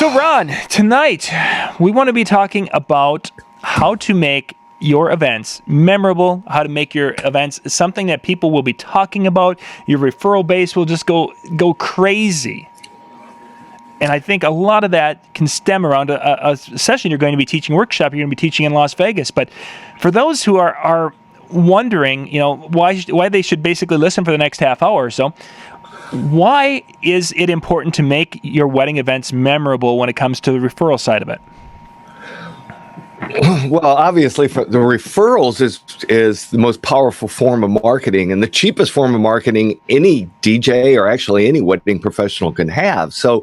So, Ron, tonight we want to be talking about how to make your events memorable, how to make your events something that people will be talking about. Your referral base will just go crazy. And I think a lot of that can stem around a session you're going to be teaching, workshop you're going to be teaching in Las Vegas. But for those who are wondering, why they should basically listen for the next half hour or so, why is it important to make your wedding events memorable when it comes to the referral side of it? Well, obviously, the referrals is the most powerful form of marketing and the cheapest form of marketing any DJ or actually any wedding professional can have. So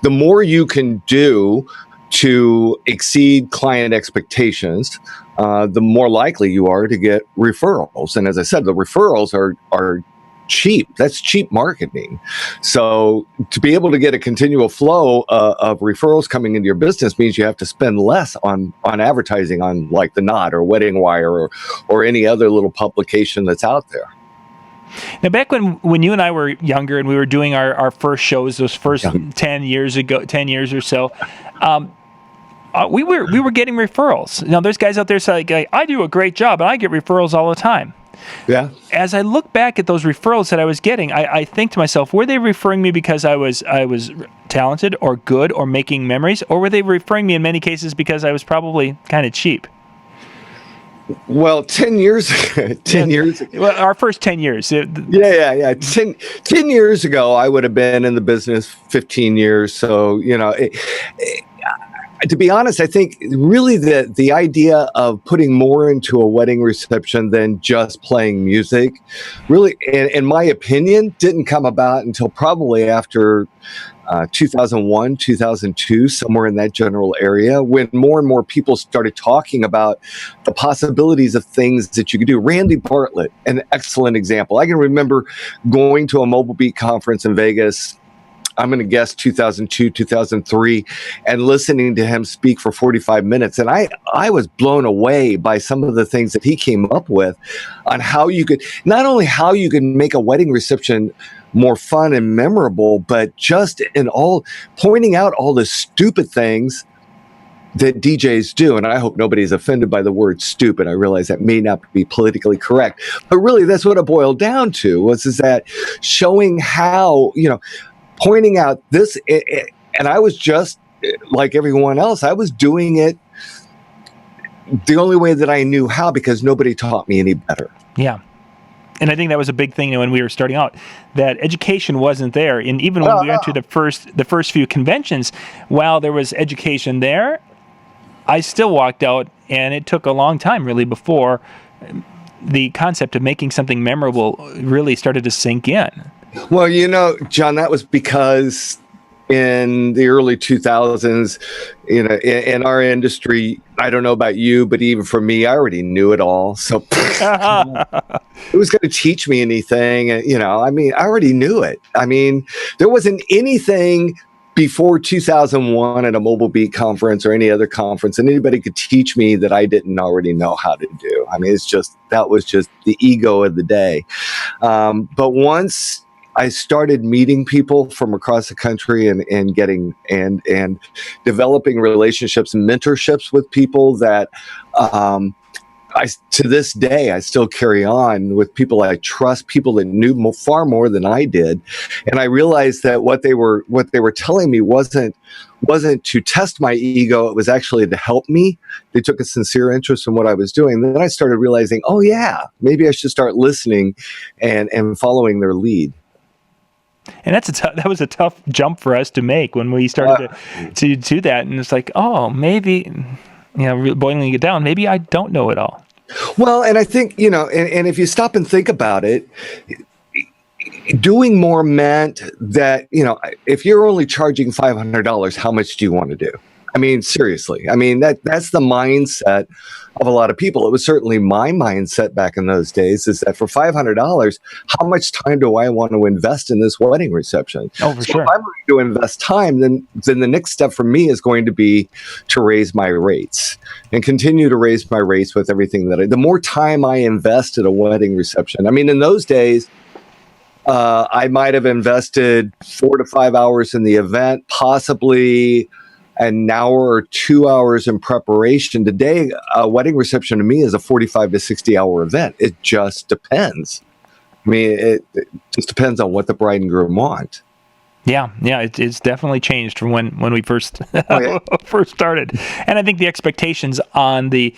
the more you can do to exceed client expectations, the more likely you are to get referrals. And as I said, the referrals are cheap. That's cheap marketing. So to be able to get a continual flow of referrals coming into your business means you have to spend less on advertising on like the Knot or Wedding Wire or any other little publication that's out there. Now, back when you and I were younger and we were doing our first shows, those first 10 years or so, we were getting referrals. Now, there's guys out there saying, I do a great job and I get referrals all the time. Yeah. As I look back at those referrals that I was getting, I think to myself, were they referring me because I was talented or good or making memories, or were they referring me in many cases because I was probably kind of cheap? Well, 10 years ago. Well, our first 10 years. Yeah. 10 years ago, I would have been in the business 15 years. So, to be honest, I think really the idea of putting more into a wedding reception than just playing music, really, in my opinion, didn't come about until probably after 2001, 2002, somewhere in that general area, when more and more people started talking about the possibilities of things that you could do. Randy Bartlett, an excellent example. I can remember going to a Mobile Beat conference in Vegas, I'm going to guess 2002, 2003, and listening to him speak for 45 minutes. And I was blown away by some of the things that he came up with on how you could, not only how you could make a wedding reception more fun and memorable, but just pointing out all the stupid things that DJs do. And I hope nobody's offended by the word stupid. I realize that may not be politically correct, but really that's what it boiled down to is that showing how, pointing out this, and I was just like everyone else. I was doing it the only way that I knew how because nobody taught me any better. Yeah. And I think that was a big thing when we were starting out, that education wasn't there. And even when we went to the first few conventions, while there was education there, I still walked out, and it took a long time really before the concept of making something memorable really started to sink in. Well, John, that was because in the early 2000s, in our industry, I don't know about you, but even for me, I already knew it all. So it was going to teach me anything. I already knew it. There wasn't anything before 2001 at a Mobile Beat conference or any other conference, and anybody could teach me that I didn't already know how to do. That was just the ego of the day. But once I started meeting people from across the country and getting and developing relationships and mentorships with people that to this day I still carry on with people I trust, people that knew far more than I did, and I realized that what they were telling me wasn't to test my ego. It was actually to help me. They took a sincere interest in what I was doing. Then I started realizing, oh yeah, maybe I should start listening and following their lead. And that was a tough jump for us to make when we started to do that. And it's like, oh, maybe, boiling it down, maybe I don't know it all. Well, and I think, and if you stop and think about it, doing more meant that, if you're only charging $500, how much do you want to do? Seriously. That's the mindset of a lot of people. It was certainly my mindset back in those days, is that for $500, how much time do I want to invest in this wedding reception? Oh, for sure. If I'm going to invest time, then the next step for me is going to be to raise my rates and continue to raise my rates with everything the more time I invest at a wedding reception. In those days, I might have invested 4 to 5 hours in the event, possibly an hour or 2 hours in preparation. Today, a wedding reception to me is a 45 to 60 hour event. It just depends. I mean, it just depends on what the bride and groom want. Yeah, it's definitely changed from when we first Oh, yeah. first started, and I think the expectations on the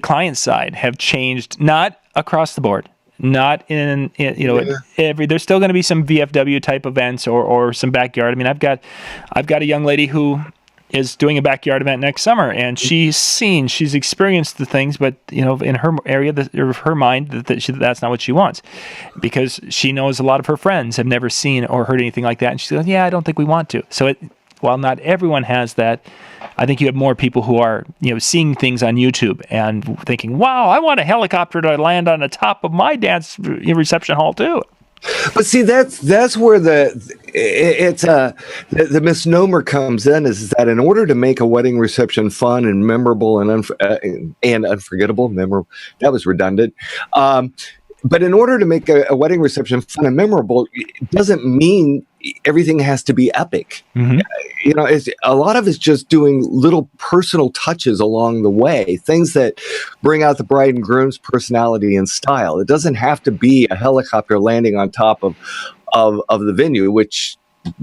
client side have changed, not across the board, not in Yeah. every. There's still going to be some VFW type events or some backyard. I mean, I've got a young lady who is doing a backyard event next summer, and she's experienced the things, but in her area, her mind, that's not what she wants, because she knows a lot of her friends have never seen or heard anything like that, and she goes, "Yeah, I don't think we want to." So while not everyone has that, I think you have more people who are seeing things on YouTube and thinking, "Wow, I want a helicopter to land on the top of my dance reception hall too." But see, that's where the misnomer comes in, is that in order to make a wedding reception fun and memorable and unforgettable, memorable, that was redundant. But in order to make a wedding reception fun and memorable, it doesn't mean everything has to be epic. Mm-hmm. It's a lot of it's just doing little personal touches along the way, things that bring out the bride and groom's personality and style. It doesn't have to be a helicopter landing on top of the venue, which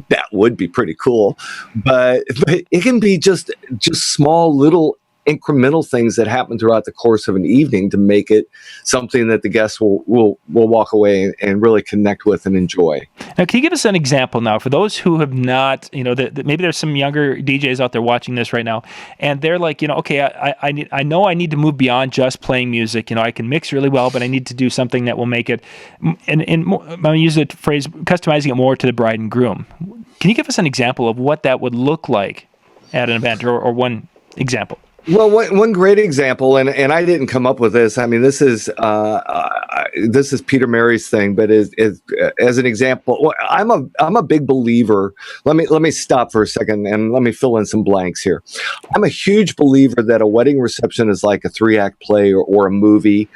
that would be pretty cool, but it can be just small little incremental things that happen throughout the course of an evening to make it something that the guests will walk away and really connect with and enjoy. Now, can you give us an example now for those who have not, maybe there's some younger DJs out there watching this right now, and they're like, okay, I know I need to move beyond just playing music. I can mix really well, but I need to do something that will make it, and I'm going to use the phrase, customizing it more to the bride and groom. Can you give us an example of what that would look like at an event, or one example? Well, one great example, and I didn't come up with this. I mean, this is Peter Mary's thing, but as an example, I'm a big believer. Let me stop for a second and let me fill in some blanks here. I'm a huge believer that a wedding reception is like a 3-act play or a movie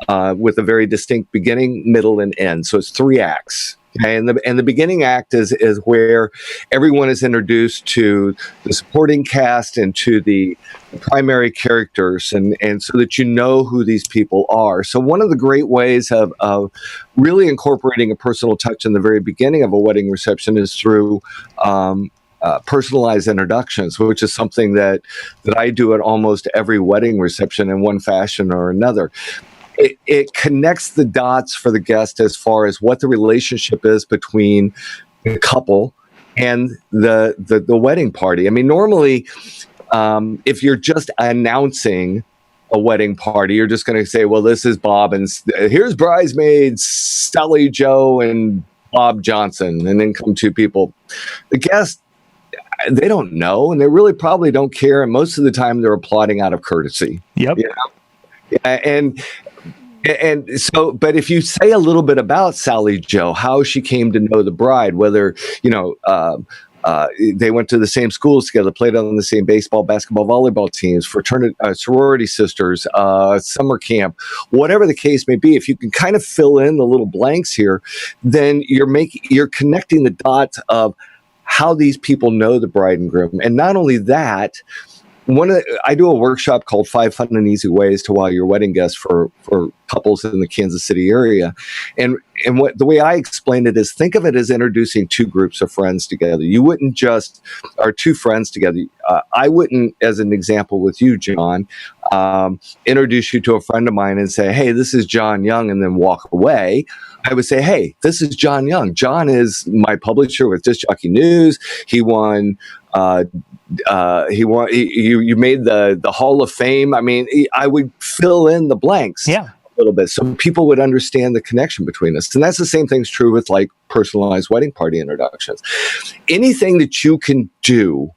with a very distinct beginning, middle, and end. So it's 3 acts. Okay, and the beginning act is where everyone is introduced to the supporting cast and to the primary characters, and so that you know who these people are. So one of the great ways of really incorporating a personal touch in the very beginning of a wedding reception is through personalized introductions, which is something that I do at almost every wedding reception in one fashion or another. It connects the dots for the guest as far as what the relationship is between the couple and the wedding party. I mean, normally, if you're just announcing a wedding party, you're just going to say, well, this is Bob, and here's bridesmaids, Sally Joe and Bob Johnson, and then come 2 people. The guests, they don't know, and they really probably don't care, and most of the time they're applauding out of courtesy. Yep. And so, but if you say a little bit about Sally Joe, how she came to know the bride, whether, they went to the same schools together, played on the same baseball, basketball, volleyball teams, fraternity, sorority sisters, summer camp, whatever the case may be, if you can kind of fill in the little blanks here, then you're connecting the dots of how these people know the bride and groom. And not only that, I do a workshop called 5 Fun and Easy Ways to Wow Your Wedding Guests for couples in the Kansas City area. And the way I explain it is, think of it as introducing 2 groups of friends together. You wouldn't just, or 2 friends together. I wouldn't, as an example with you, John, introduce you to a friend of mine and say, hey, this is John Young, and then walk away. I would say, hey, this is John Young. John is my publisher with Disc Jockey News. He won. You made the Hall of Fame. I mean, I would fill in the blanks. Yeah. A little bit, so people would understand the connection between us. And that's the same thing's true with like personalized wedding party introductions. Anything that you can do,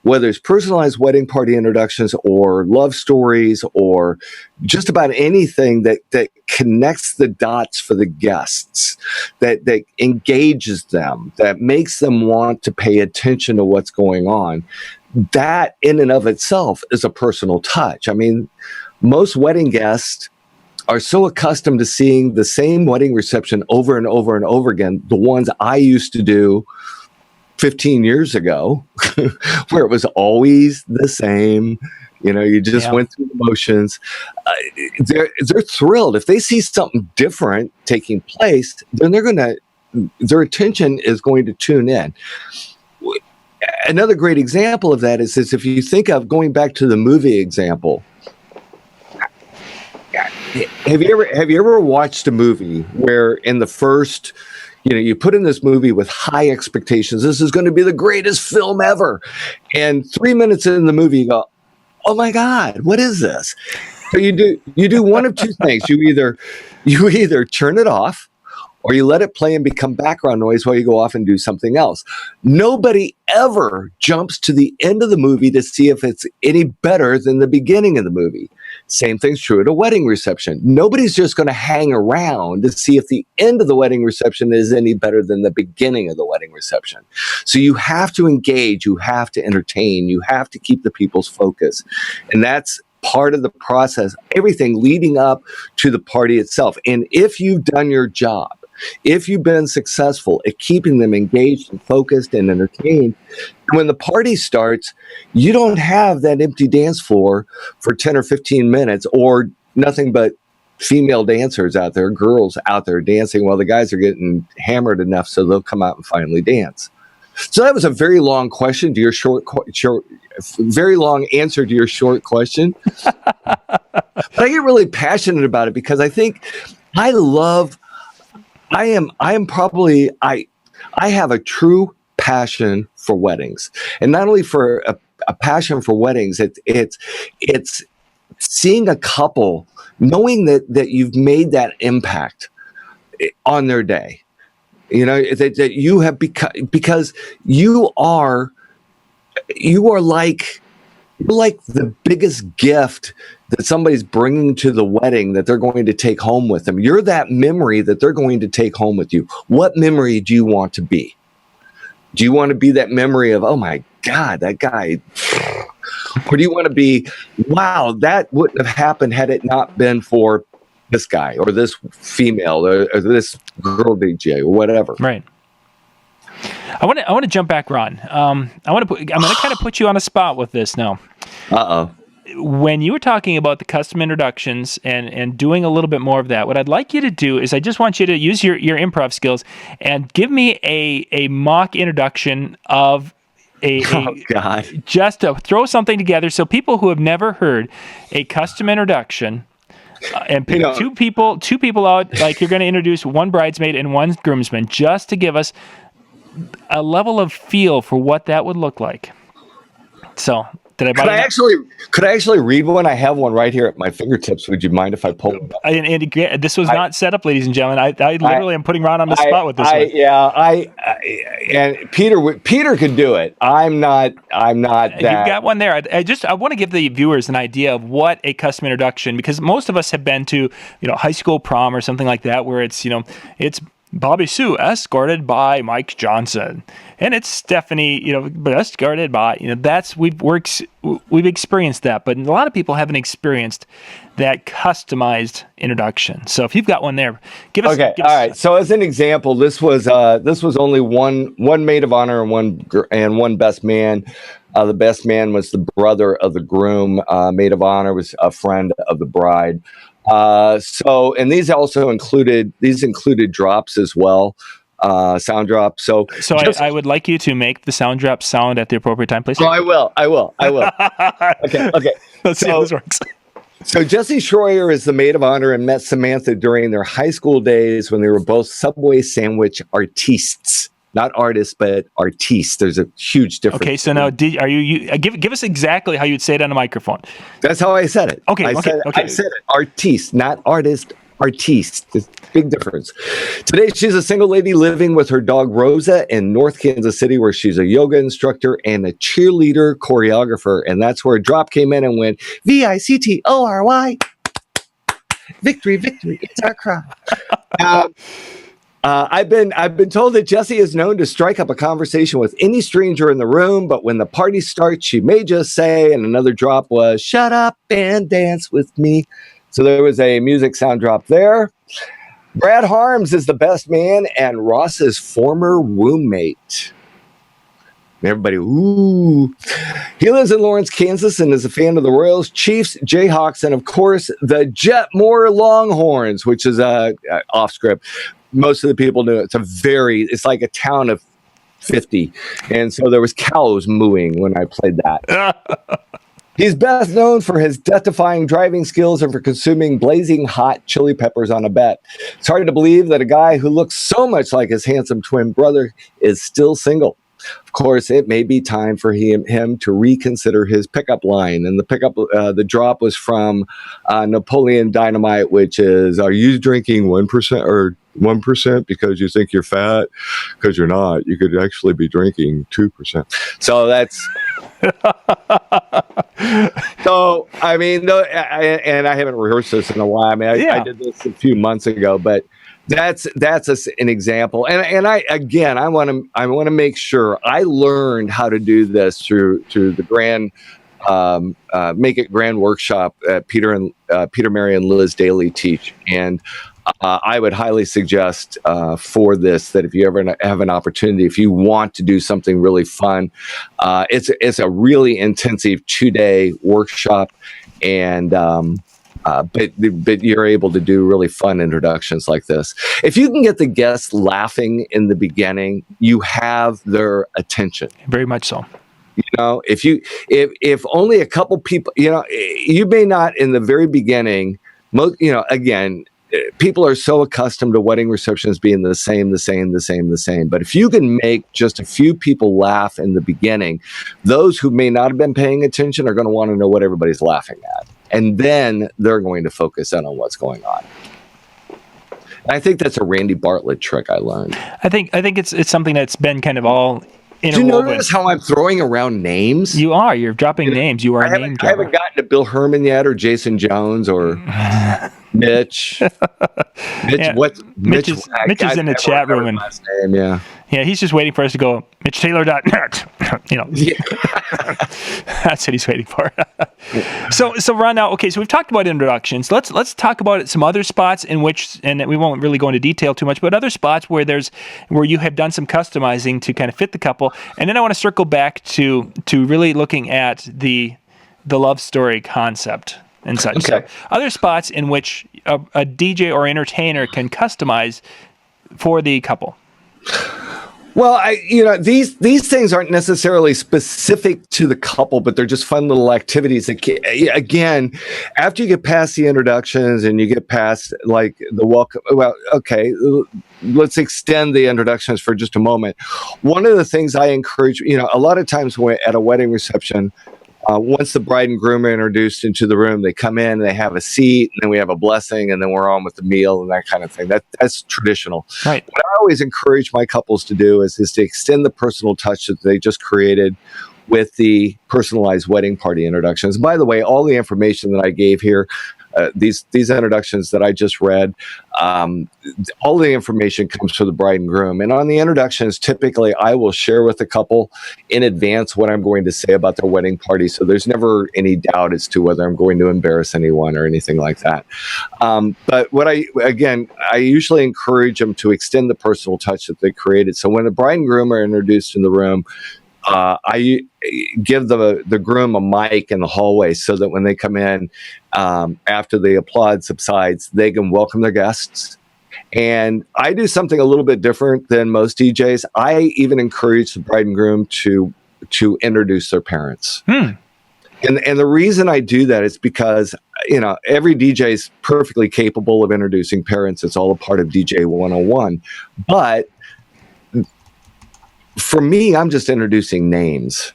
whether it's personalized wedding party introductions or love stories or just about anything that connects the dots for the guests, that engages them, that makes them want to pay attention to what's going on, that in and of itself is a personal touch. I mean, most wedding guests are so accustomed to seeing the same wedding reception over and over and over again, the ones I used to do 15 years ago, where it was always the same. You just went through the motions. They're thrilled if they see something different taking place. Then their attention is going to tune in. Another great example of that is if you think of going back to the movie example. Have you ever watched a movie where in the first, you put in this movie with high expectations, this is going to be the greatest film ever, and 3 minutes in the movie you go, oh my God, what is this? So you do one of two things. You either turn it off, or you let it play and become background noise while you go off and do something else. Nobody ever jumps to the end of the movie to see if it's any better than the beginning of the movie. Same thing's true at a wedding reception. Nobody's just going to hang around to see if the end of the wedding reception is any better than the beginning of the wedding reception. So you have to engage, you have to entertain, you have to keep the people's focus. And that's part of the process, everything leading up to the party itself. And if you've done your job, if you've been successful at keeping them engaged and focused and entertained, when the party starts, you don't have that empty dance floor for 10 or 15 minutes or nothing but female dancers out there, girls out there dancing while the guys are getting hammered enough so they'll come out and finally dance. So that was a very long question to your very long answer to your short question. But I get really passionate about it because I think I have a true passion for weddings, and not only for a passion for weddings. It's seeing a couple, knowing that you've made that impact on their day. That you have because you are like the biggest gift that somebody's bringing to the wedding that they're going to take home with them. You're that memory that they're going to take home with you. What memory do you want to be? Do you want to be that memory of, oh my God, that guy? Or do you want to be, wow, that wouldn't have happened had it not been for this guy or this female or this girl DJ or whatever? Right. I want to jump back, Ron. I'm going to kind of put you on a spot with this now. Uh-oh. When you were talking about the custom introductions and doing a little bit more of that, what I'd like you to do is I just want you to use your improv skills and give me a mock introduction of God. Just to throw something together so people who have never heard a custom introduction and pick two people out, like you're going to introduce one bridesmaid and one groomsman, just to give us a level of feel for what that would look like. So, could I actually read one? I have one right here at my fingertips. Would you mind if I pull it up? And this was not set up, ladies and gentlemen. I literally am putting Ron on the spot with this one. And Peter could do it. I'm not that. You've got one there. I want to give the viewers an idea of what a custom introduction, because most of us have been to, high school prom or something like that, where it's Bobby Sue escorted by Mike Johnson, and it's Stephanie, escorted by, that's we've experienced that, but a lot of people haven't experienced that customized introduction. So if you've got one there, give us. Okay, all right. So as an example, this was only one maid of honor and one best man. The best man was the brother of the groom. Maid of honor was a friend of the bride. And these also included drops as well, sound drops. So I would like you to make the sound drop sound at the appropriate time, please. Oh, I will. Okay. Let's see how this works. So Jessie Schroyer is the maid of honor and met Samantha during their high school days when they were both Subway sandwich artistes. Not artists, but artistes. There's a huge difference. Okay, so now, give us exactly how you'd say it on a microphone. That's how I said it. Okay. I said it. Artiste, not artist. Artiste. There's a big difference. Today, she's a single lady living with her dog Rosa in North Kansas City, where she's a yoga instructor and a cheerleader choreographer. And that's where a drop came in and went VICTORY. Victory, victory. It's our cry. I've been told that Jessie is known to strike up a conversation with any stranger in the room, but when the party starts, she may just say, and another drop was, "Shut up and dance with me." So there was a music sound drop there. Brad Harms is the best man and Ross's former roommate. Everybody, ooh. He lives in Lawrence, Kansas, and is a fan of the Royals, Chiefs, Jayhawks, and of course the Jetmore Longhorns, which is off script. Most of the people knew it. It's like a town of 50, and so there was cows mooing when I played that. He's best known for his death-defying driving skills and for consuming blazing hot chili peppers on a bet. It's hard to believe that a guy who looks so much like his handsome twin brother is still single. Of course, it may be time for him to reconsider his pickup line. And the drop was from Napoleon Dynamite, which is, are you drinking 1% or 1% because you think you're fat? Because you're not. You could actually be drinking 2%. So that's... So, I mean, and I haven't rehearsed this in a while. I mean, I did this a few months ago, but that's an example. And I want to make sure I learned how to do this through the Grand Make It Grand workshop that Peter, Mary, and Liz Daly teach. And I would highly suggest for this that if you ever have an opportunity, if you want to do something really fun, it's a really intensive 2-day workshop, and but you're able to do really fun introductions like this. If you can get the guests laughing in the beginning, you have their attention. Very much so. You know, if only a couple people, you may not in the very beginning. Again, people are so accustomed to wedding receptions being the same. But if you can make just a few people laugh in the beginning, those who may not have been paying attention are going to want to know what everybody's laughing at. And then they're going to focus in on what's going on. And I think that's a Randy Bartlett trick I learned. I think it's something that's been kind of all interwoven. Do you notice how I'm throwing around names? You're dropping names. You are a name dropper. I haven't gotten to Bill Herman yet, or Jason Jones, or Mitch. Mitch is in the chat room, and yeah, he's just waiting for us to go MitchTaylor.net. That's what he's waiting for. So Ron, now, okay, so we've talked about introductions. Let's talk about some other spots in which, and we won't really go into detail too much, but other spots where you have done some customizing to kind of fit the couple. And then I want to circle back to really looking at the love story concept and such. Okay. So other spots in which a DJ or entertainer can customize for the couple. Well, these things aren't necessarily specific to the couple, but they're just fun little activities. Again, after you get past the introductions and you get past like the welcome, well, okay, let's extend the introductions for just a moment. One of the things I encourage, a lot of times at a wedding reception, once the bride and groom are introduced into the room, they come in and they have a seat, and then we have a blessing, and then we're on with the meal and that kind of thing. That's traditional. Right. What I always encourage my couples to do is to extend the personal touch that they just created with the personalized wedding party introductions. By the way, all the information that I gave here, these introductions that I just read, all the information comes from the bride and groom. And on the introductions, typically I will share with the couple in advance what I'm going to say about their wedding party, so there's never any doubt as to whether I'm going to embarrass anyone or anything like that. But I usually encourage them to extend the personal touch that they created. So when the bride and groom are introduced in the room, I give the groom a mic in the hallway so that when they come in, after the applaud subsides, they can welcome their guests. And I do something a little bit different than most DJs. I even encourage the bride and groom to introduce their parents. And the reason I do that is because, every DJ is perfectly capable of introducing parents. It's all a part of DJ 101. But for me, I'm just introducing names.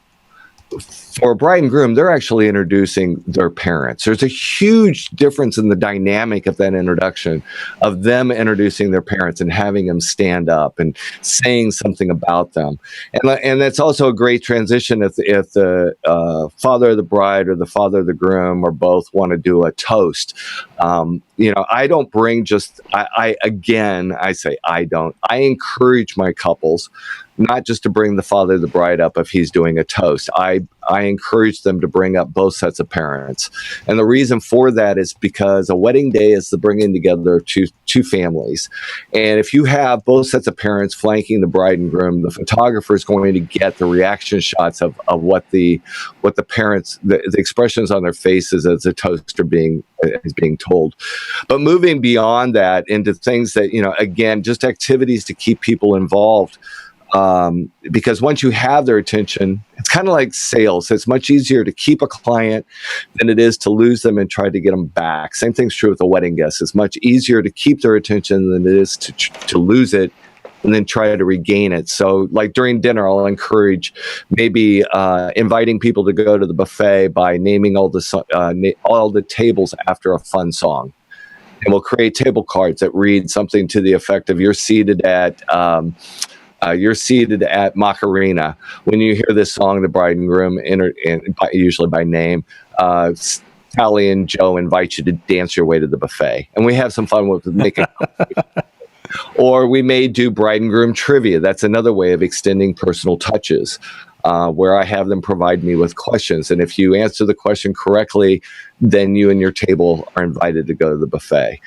For a bride and groom, they're actually introducing their parents. There's a huge difference in the dynamic of that introduction, of them introducing their parents and having them stand up and saying something about them. And that's also a great transition if the father of the bride or the father of the groom or both want to do a toast. I don't bring I encourage my couples not just to bring the father of the bride up if he's doing a toast. I encourage them to bring up both sets of parents. And the reason for that is because a wedding day is the bringing together of two families. And if you have both sets of parents flanking the bride and groom, the photographer is going to get the reaction shots of what the parents, the expressions on their faces as the toast is being told. But moving beyond that into things that, again, just activities to keep people involved. Because once you have their attention, it's kind of like sales. It's much easier to keep a client than it is to lose them and try to get them back. Same thing's true with a wedding guest. It's much easier to keep their attention than it is to lose it and then try to regain it. So like during dinner, I'll encourage maybe inviting people to go to the buffet by naming all the tables after a fun song. And we'll create table cards that read something to the effect of you're seated at Macarena. When you hear this song, the bride and groom, usually by name, Sally and Joe invite you to dance your way to the buffet. And we have some fun with making Or we may do bride and groom trivia. That's another way of extending personal touches, where I have them provide me with questions. And if you answer the question correctly, then you and your table are invited to go to the buffet.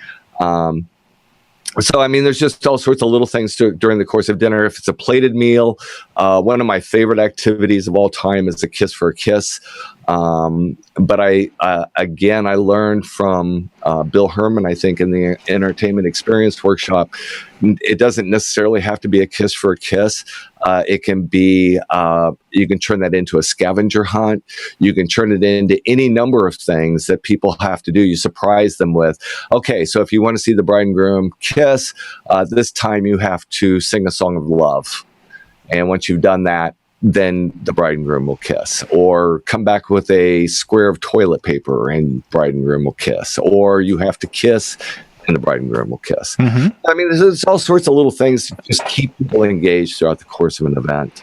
So, there's just all sorts of little things during the course of dinner. If it's a plated meal, one of my favorite activities of all time is a kiss for a kiss. But I learned from Bill Herman, I think, in the Entertainment Experience Workshop, it doesn't necessarily have to be a kiss for a kiss. It can be, you can turn that into a scavenger hunt. You can turn it into any number of things that people have to do. You surprise them with, okay, so if you want to see the bride and groom kiss, this time you have to sing a song of love. And once you've done that, then the bride and groom will kiss, or come back with a square of toilet paper and bride and groom will kiss, or you have to kiss and the bride and groom will kiss. Mm-hmm. There's all sorts of little things to just keep people engaged throughout the course of an event.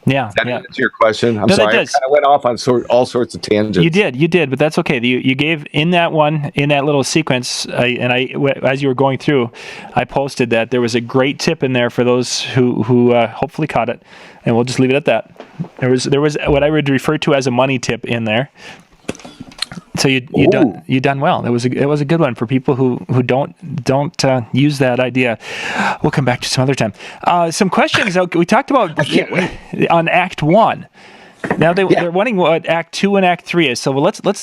Yeah. Does that answer your question? I'm sorry. I kind of went off on all sorts of tangents. You did, but that's okay. You gave in that little sequence, as you were going through, I posted that there was a great tip in there for those who hopefully caught it, and we'll just leave it at that. There was what I would refer to as a money tip in there. So you done well. It was a good one for people who don't use that idea. We'll come back to some other time. Some questions we talked about on Act 1. Now they're wanting what Act 2 and Act 3 is. So let's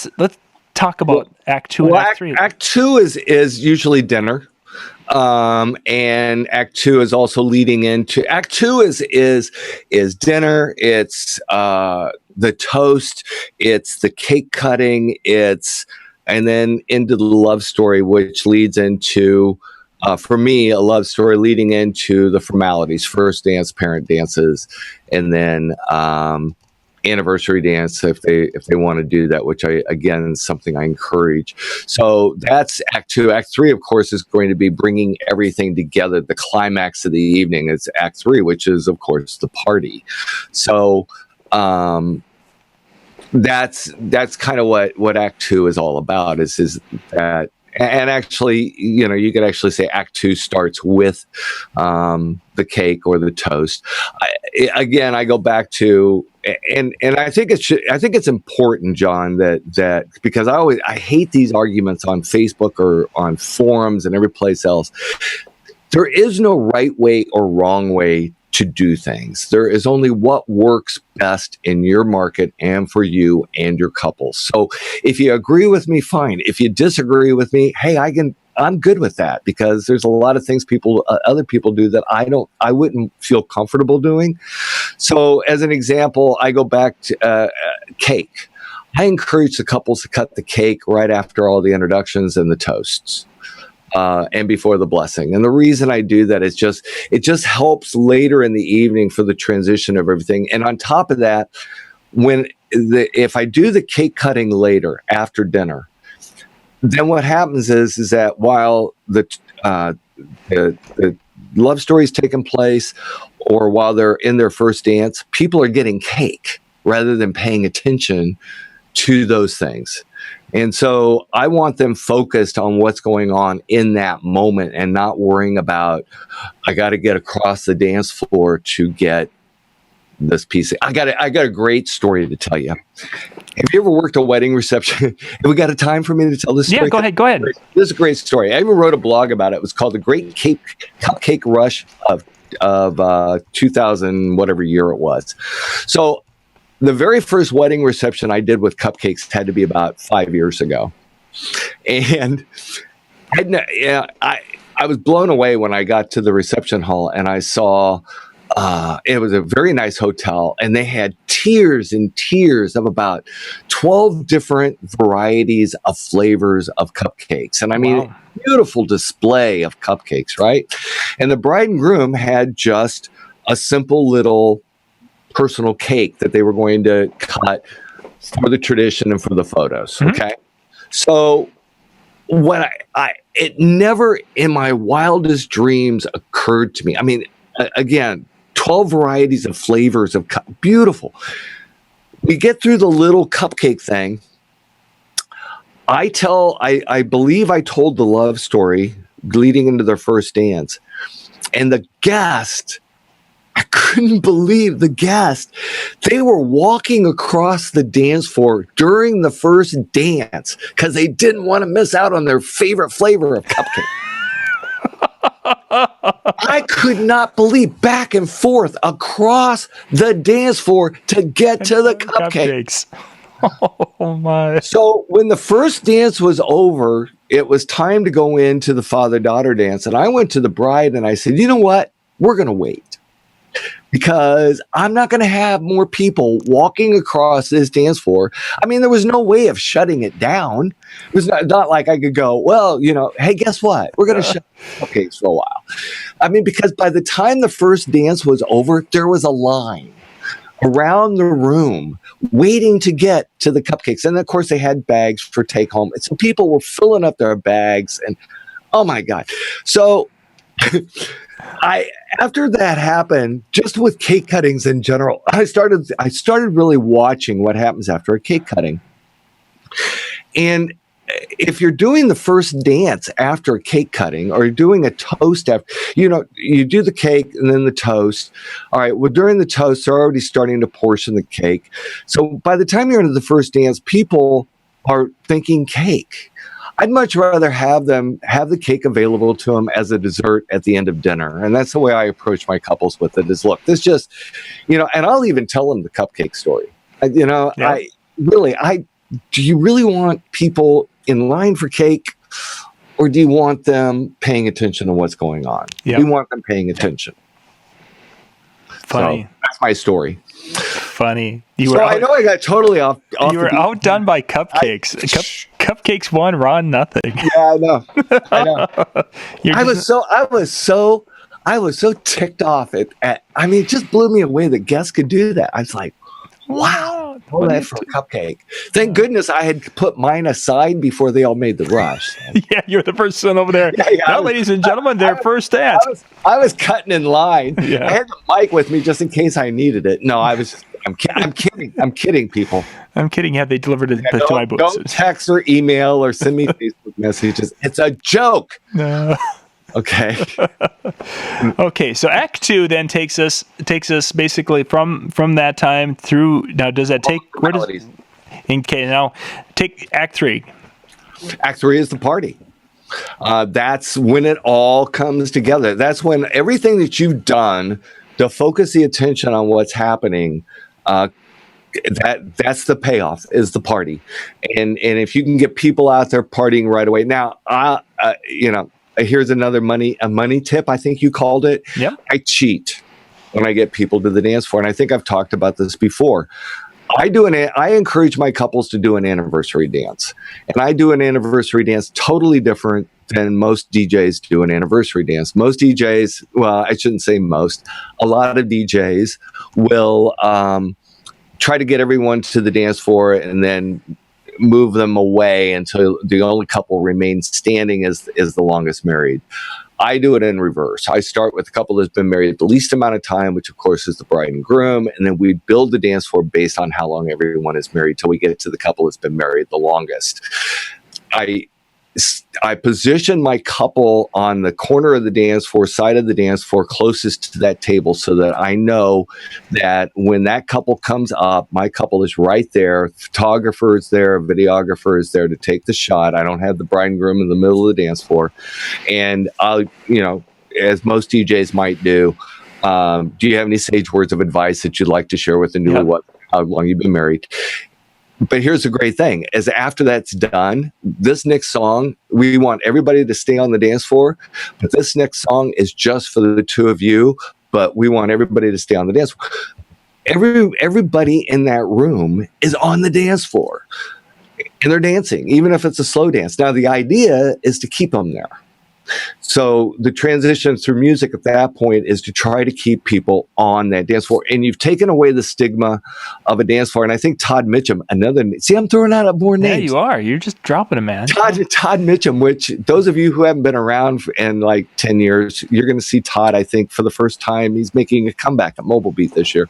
talk about Act 2 and Act 3. Act 2 is usually dinner. And Act 2 is also leading into Act 2 is dinner. It's the toast. It's the cake cutting. And then into the love story, which leads into, for me, a love story leading into the formalities: first dance, parent dances, and then anniversary dance if they want to do that, which again is something I encourage. So that's Act 2. Act 3, of course, is going to be bringing everything together. The climax of the evening is Act 3, which is, of course, the party. So that's kind of what Act 2 is all about. Is that. And actually, you could actually say Act 2 starts with the cake or the toast. I go back to, and I think it's important, John, that because I hate these arguments on Facebook or on forums and every place else. There is no right way or wrong way to do things. There is only what works best in your market and for you and your couple. So if you agree with me, fine. If you disagree with me, hey, I'm good with that, because there's a lot of things other people do that I wouldn't feel comfortable doing. So as an example, I go back to cake. I encourage the couples to cut the cake right after all the introductions and the toasts. And before the blessing. And the reason I do that is it just helps later in the evening for the transition of everything. And on top of that, if I do the cake cutting later after dinner, then what happens is that while the love story is taking place, or while they're in their first dance, people are getting cake rather than paying attention to those things. And so I want them focused on what's going on in that moment and not worrying about, I got to get across the dance floor to get this piece. I got a great story to tell you. Have you ever worked a wedding reception? Have we got a time for me to tell this story? Yeah, go ahead. This is a great story. I even wrote a blog about it. It was called The Great Cupcake Rush of 2000, whatever year it was. So the very first wedding reception I did with cupcakes had to be about 5 years ago. And I was blown away when I got to the reception hall and I saw it was a very nice hotel, and they had tiers and tiers of about 12 different varieties of flavors of cupcakes. And I mean, wow. Beautiful display of cupcakes, right? And the bride and groom had just a simple little personal cake that they were going to cut for the tradition and for the photos. Mm-hmm. Okay. So when it never in my wildest dreams occurred to me. I mean, again, 12 varieties of flavors of beautiful. We get through the little cupcake thing. I believe I told the love story leading into their first dance. And the guest, I couldn't believe the guest. They were walking across the dance floor during the first dance because they didn't want to miss out on their favorite flavor of cupcake. I could not believe back and forth across the dance floor to get to the cupcakes. Oh my. So when the first dance was over, it was time to go into the father-daughter dance. And I went to the bride and I said, you know what? We're going to wait. Because I'm not going to have more people walking across this dance floor. I mean, there was no way of shutting it down. It was not like I could go, well, hey, guess what? We're going to shut cupcakes for a while. I mean, because by the time the first dance was over, there was a line around the room waiting to get to the cupcakes. And of course, they had bags for take home. And so people were filling up their bags. And oh, my God. So after that happened, just with cake cuttings in general, I started really watching what happens after a cake cutting. And if you're doing the first dance after a cake cutting, or you're doing a toast after, you do the cake and then the toast. All right, well, during the toast, they're already starting to portion the cake. So by the time you're into the first dance, people are thinking cake. I'd much rather have them have the cake available to them as a dessert at the end of dinner. And that's the way I approach my couples with it is, look, this just, and I'll even tell them the cupcake story. Yeah. Do you really want people in line for cake, or do you want them paying attention to what's going on? Yeah. We want them paying attention. Funny. So that's my story. Funny. I know I got totally off. You were outdone by cupcakes. Cupcakes won, Ron nothing. Yeah, I know. I was so ticked off at. I mean, it just blew me away that guests could do that. I was like, wow, all that for a cupcake. Thank goodness I had put mine aside before they all made the rush. Yeah, you're the first one over there. Yeah, now, ladies and gentlemen, their first dance. I was cutting in line. Yeah. I had the mic with me just in case I needed it. No, I'm kidding. I'm kidding, people. I'm kidding. Have they delivered it to my books? Don't text or email or send me Facebook messages. It's a joke. No. Okay. Okay. So Act 2 then takes us basically from that time through. Now, does that take? Now take Act 3. Act 3 is the party. That's when it all comes together. That's when everything that you've done to focus the attention on what's happening. That's the payoff, is the party. And if you can get people out there partying right away. Now, here's another money tip, I think you called it. Yeah. I cheat when I get people to the dance floor. And I think I've talked about this before. I encourage my couples to do an anniversary dance. And I do an anniversary dance totally different than most DJs do an anniversary dance. Most DJs, well, I shouldn't say most, a lot of DJs will try to get everyone to the dance floor and then move them away until the only couple remains standing is the longest married. I do it in reverse. I start with a couple that's been married the least amount of time, which of course is the bride and groom, and then we build the dance floor based on how long everyone is married till we get to the couple that's been married the longest. I position my couple on the corner of the dance floor, side of the dance floor, closest to that table, so that I know that when that couple comes up, my couple is right there. Photographer is there, videographer is there to take the shot. I don't have the bride and groom in the middle of the dance floor. And I'll, as most DJs might do you have any sage words of advice that you'd like to share with the newlywed, how long you've been married? But here's the great thing, is after that's done, this next song, we want everybody to stay on the dance floor, but this next song is just for the two of you, but we want everybody to stay on the dance floor. Everybody in that room is on the dance floor, and they're dancing, even if it's a slow dance. Now, the idea is to keep them there. So the transition through music at that point is to try to keep people on that dance floor. And you've taken away the stigma of a dance floor. And I think Todd Mitchum, I'm throwing out more names. Yeah, you are. You're just dropping them, man. Todd Mitchum, which those of you who haven't been around in like 10 years, you're going to see Todd, I think, for the first time. He's making a comeback at Mobile Beat this year.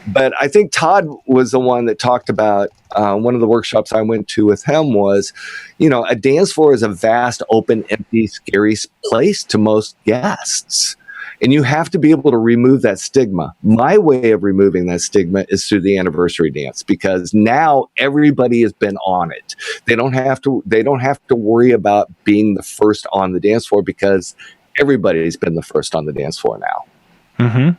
But I think Todd was the one that talked about, one of the workshops I went to with him was, a dance floor is a vast, open, empty, scary place to most guests. And you have to be able to remove that stigma. My way of removing that stigma is through the anniversary dance, because now everybody has been on it. They don't have to worry about being the first on the dance floor, because everybody's been the first on the dance floor now.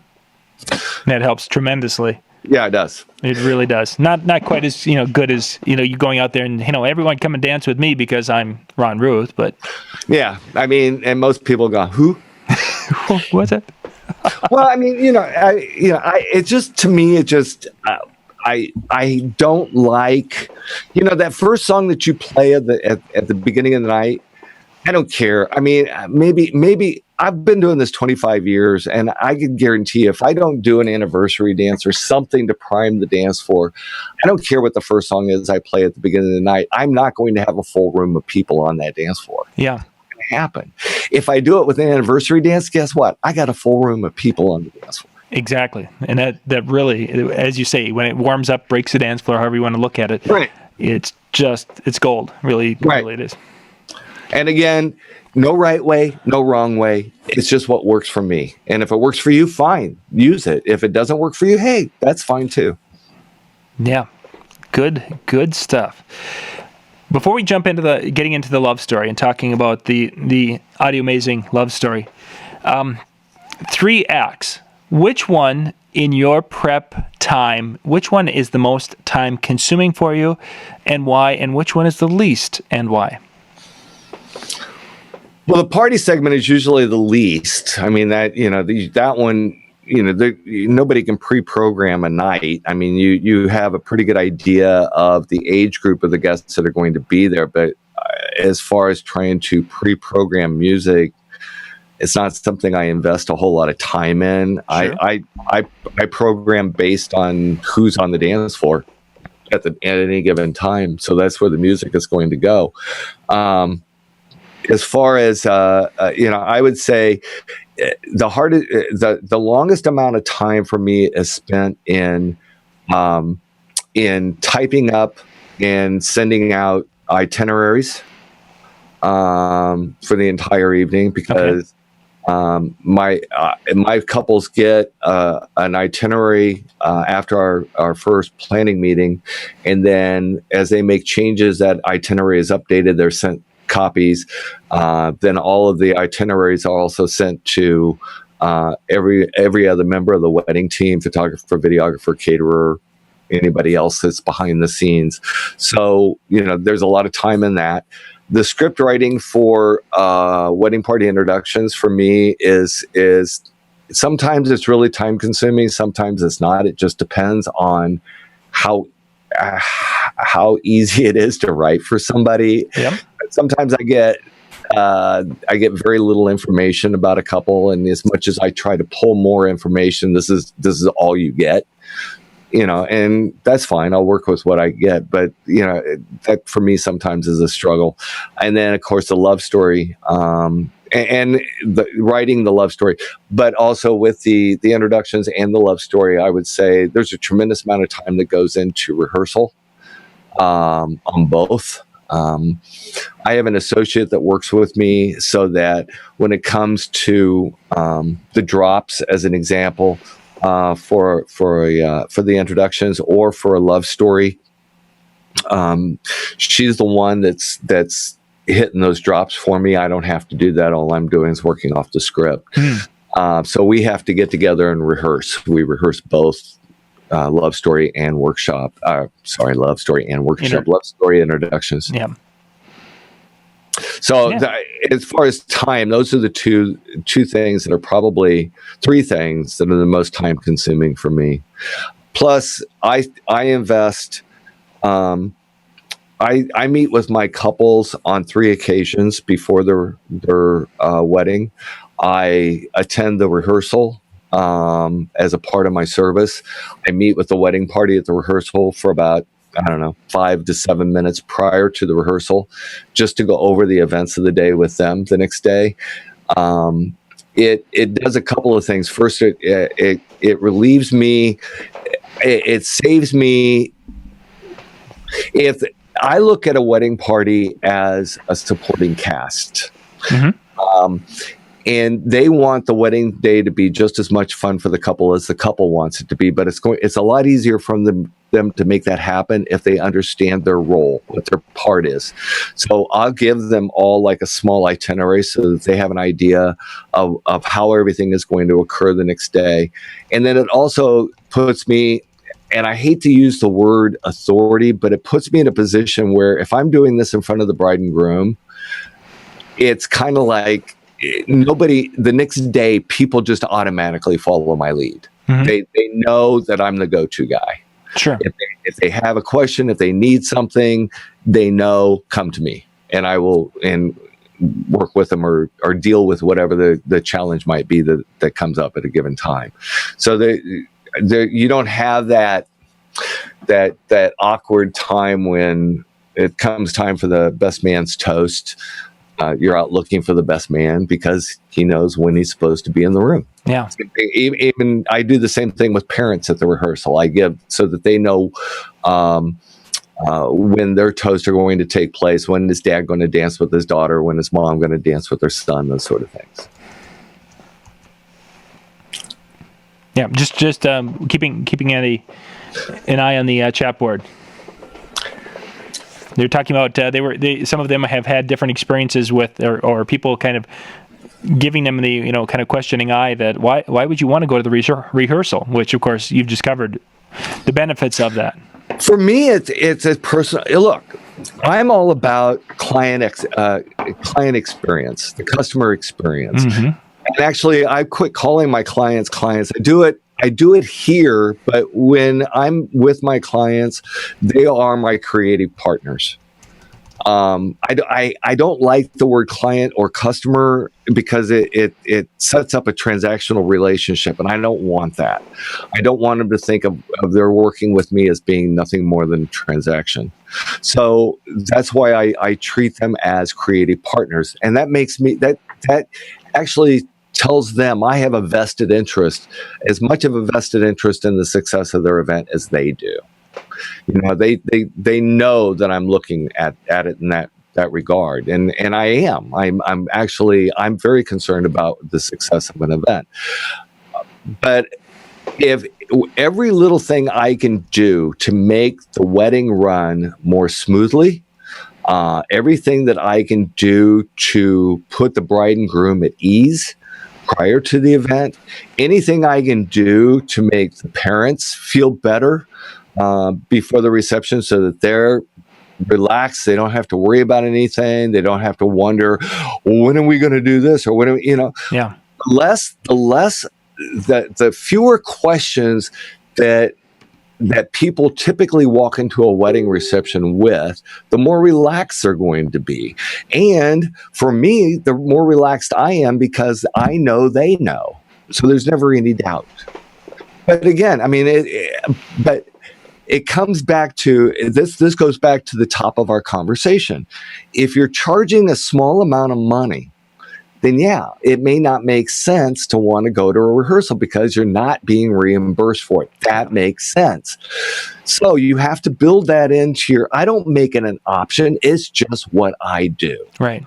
That helps tremendously. Yeah, it does. It really does. Not quite as good as you going out there and everyone come and dance with me because I'm Ron Ruth, but yeah, I mean, and most people go, who? What's that? Well, I mean, I don't like, that first song that you play at the beginning of the night. I don't care. I mean, maybe I've been doing this 25 years, and I can guarantee if I don't do an anniversary dance or something to prime the dance floor, I don't care what the first song is I play at the beginning of the night. I'm not going to have a full room of people on that dance floor. Yeah. Happen. If I do it with an anniversary dance, guess what? I got a full room of people on the dance floor. Exactly. And that really, as you say, when it warms up, breaks the dance floor, however you want to look at it, right. It's gold. Really, right. Really it is. And again, no right way, no wrong way. It's just what works for me. And if it works for you, fine, use it. If it doesn't work for you, hey, that's fine too. Yeah. Good stuff. Before we jump into getting into the love story and talking about the AudioMazing Love Story, 3 acts. Which one in your prep time? Which one is the most time consuming for you, and why? And which one is the least, and why? Well, the party segment is usually the least. I mean, that one. Nobody can pre-program a night. I mean, you have a pretty good idea of the age group of the guests that are going to be there. But as far as trying to pre-program music, it's not something I invest a whole lot of time in. Sure. I program based on who's on the dance floor at any given time. So that's where the music is going to go. As far as I would say, the longest amount of time for me is spent in typing up and sending out itineraries for the entire evening, because my couples get an itinerary after our first planning meeting, and then as they make changes, that itinerary is updated. They're sent copies. Then all of the itineraries are also sent to every other member of the wedding team: photographer, videographer, caterer, anybody else that's behind the scenes. So there's a lot of time in that. The script writing for wedding party introductions for me is sometimes it's really time consuming, sometimes it's not. It just depends on how easy it is to write for somebody. Yep. Sometimes I get very little information about a couple, and as much as I try to pull more information, this is all you get. And that's fine. I'll work with what I get, but that for me sometimes is a struggle. And then of course the love story and writing the love story, but also with the introductions and the love story, I would say there's a tremendous amount of time that goes into rehearsal on both. I have an associate that works with me so that when it comes to the drops, as an example, for the introductions or for a love story, she's the one that's hitting those drops for me. I don't have to do that. All I'm doing is working off the script. So we have to get together and rehearse. We rehearse both love story and workshop. Love story and workshop. Love story introductions. Yeah. So as far as time, those are the two things that are probably three things that are the most time consuming for me. Plus, I invest. I meet with my couples on 3 occasions before their wedding. I attend the rehearsal as a part of my service. I meet with the wedding party at the rehearsal for about, 5 to 7 minutes prior to the rehearsal, just to go over the events of the day with them the next day. It does a couple of things. First, it relieves me. It saves me. If I look at a wedding party as a supporting cast, and they want the wedding day to be just as much fun for the couple as the couple wants it to be, but it's a lot easier for them to make that happen if they understand their role, what their part is. So I'll give them all like a small itinerary so that they have an idea of how everything is going to occur the next day. And then it also puts me, and I hate to use the word authority, but it puts me in a position where if I'm doing this in front of the bride and groom, it's kind of like the next day, people just automatically follow my lead. They know that I'm the go-to guy. Sure. If they have a question, if they need something, they know, come to me, and I will work with them or deal with whatever the challenge might be that comes up at a given time. So you don't have that awkward time when it comes time for the best man's toast. You're out looking for the best man because he knows when he's supposed to be in the room. Yeah. Even I do the same thing with parents at the rehearsal. I give so that they know when their toasts are going to take place, when is dad going to dance with his daughter, when is mom going to dance with their son, those sort of things. Yeah, just keeping an eye on the chat board. They're talking about some of them have had different experiences with or people kind of giving them the kind of questioning eye that why would you want to go to the rehearsal, which of course you've just covered the benefits of that. For me, it's a personal look. I'm all about client experience, the customer experience. And actually, I quit calling my clients. I do it here, but when I'm with my clients, they are my creative partners. I don't like the word client or customer because it sets up a transactional relationship, and I don't want that. I don't want them to think of their working with me as being nothing more than a transaction. So that's why I treat them as creative partners, and that makes me that actually tells them I have a vested interest, as much of a vested interest in the success of their event as they do. They know that I'm looking at it in that regard, and I am. I'm very concerned about the success of an event. But if every little thing I can do to make the wedding run more smoothly, everything that I can do to put the bride and groom at ease prior to the event, anything I can do to make the parents feel better before the reception so that they're relaxed, they don't have to worry about anything, they don't have to wonder, well, when are we going to do this, or when are we, yeah. The fewer questions that people typically walk into a wedding reception with, the more relaxed they're going to be. And for me, the more relaxed I am because I know they know. So there's never any doubt. But again, it comes back to this goes back to the top of our conversation. If you're charging a small amount of money then yeah, it may not make sense to want to go to a rehearsal because you're not being reimbursed for it. That makes sense. So you have to build that into your, I don't make it an option. It's just what I do. Right.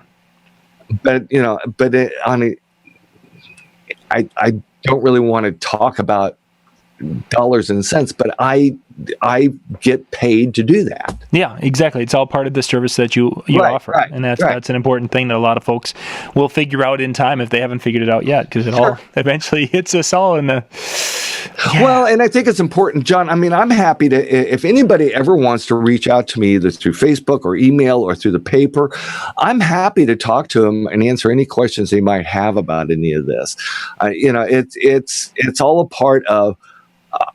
But, I don't really want to talk about dollars and cents, but I get paid to do that. Yeah, exactly. It's all part of the service that you offer, and that's an important thing that a lot of folks will figure out in time if they haven't figured it out yet, because it all eventually hits us all in the. Yeah. Well, and I think it's important, John. I mean, I'm happy to, if anybody ever wants to reach out to me either through Facebook or email or through the paper, I'm happy to talk to them and answer any questions they might have about any of this. It's all a part of.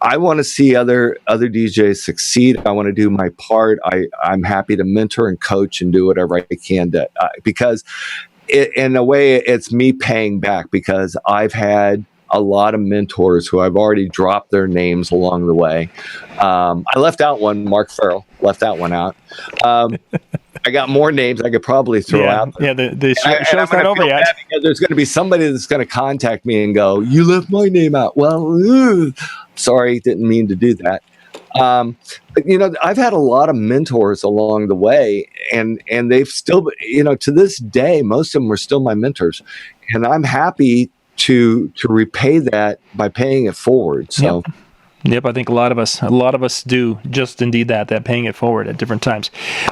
I want to see other DJs succeed. I want to do my part. I'm happy to mentor and coach and do whatever I can to, because in a way it's me paying back, because I've had a lot of mentors who I've already dropped their names along the way. I left out one, Mark Farrell, left that one out. I got more names I could probably throw out. Yeah, the show's not over yet. There's going to be somebody that's going to contact me and go, "You left my name out." Well, sorry, didn't mean to do that. But I've had a lot of mentors along the way, and they've still, to this day, most of them are still my mentors, and I'm happy to repay that by paying it forward. So. Yep, I think a lot of us do just indeed that paying it forward at different times.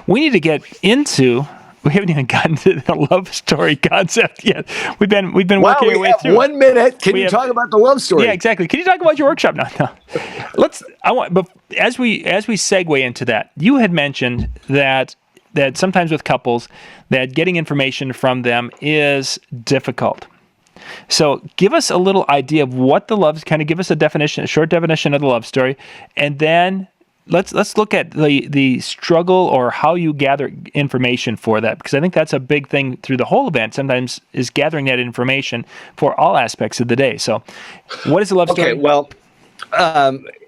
We need to get into. We haven't even gotten to the love story concept yet. We've been working our way through. 1 minute. Can you talk about the love story? Yeah, exactly. Can you talk about your workshop now? But as we segue into that, you had mentioned that sometimes with couples that getting information from them is difficult. So give us a little idea of what give us a short definition of the love story, and then let's look at the struggle or how you gather information for that, because I think that's a big thing through the whole event sometimes, is gathering that information for all aspects of the day. So what is the love story? Okay, well,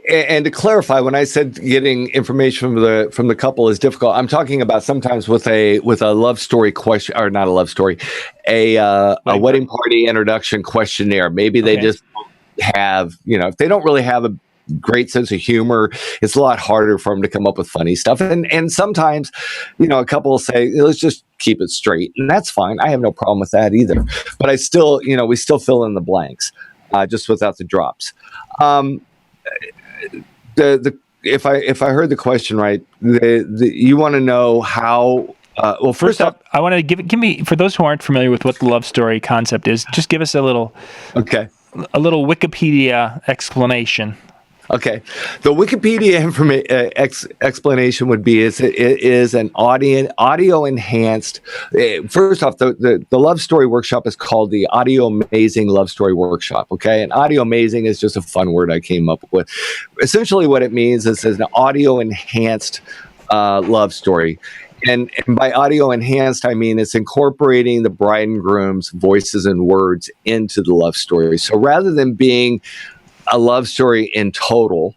and to clarify, when I said getting information from the couple is difficult, I'm talking about sometimes with a love story question, or not a love story, a wedding party introduction questionnaire. Maybe they just have, if they don't really have a great sense of humor, it's a lot harder for them to come up with funny stuff. And sometimes, a couple will say, let's just keep it straight, and that's fine. I have no problem with that either. But I still, we still fill in the blanks, just without the drops. If I heard the question right, you want to know how. Well, first up, I want to give me, for those who aren't familiar with what the love story concept is, just give us a little Wikipedia explanation. Okay, the Wikipedia explanation would be it is an audio enhanced. First off, the love story workshop is called the AudioMazing Love Story Workshop. Okay, and AudioMazing is just a fun word I came up with. Essentially, what it means is an audio enhanced love story. And by audio enhanced, I mean it's incorporating the bride and groom's voices and words into the love story. So rather than being a love story in total,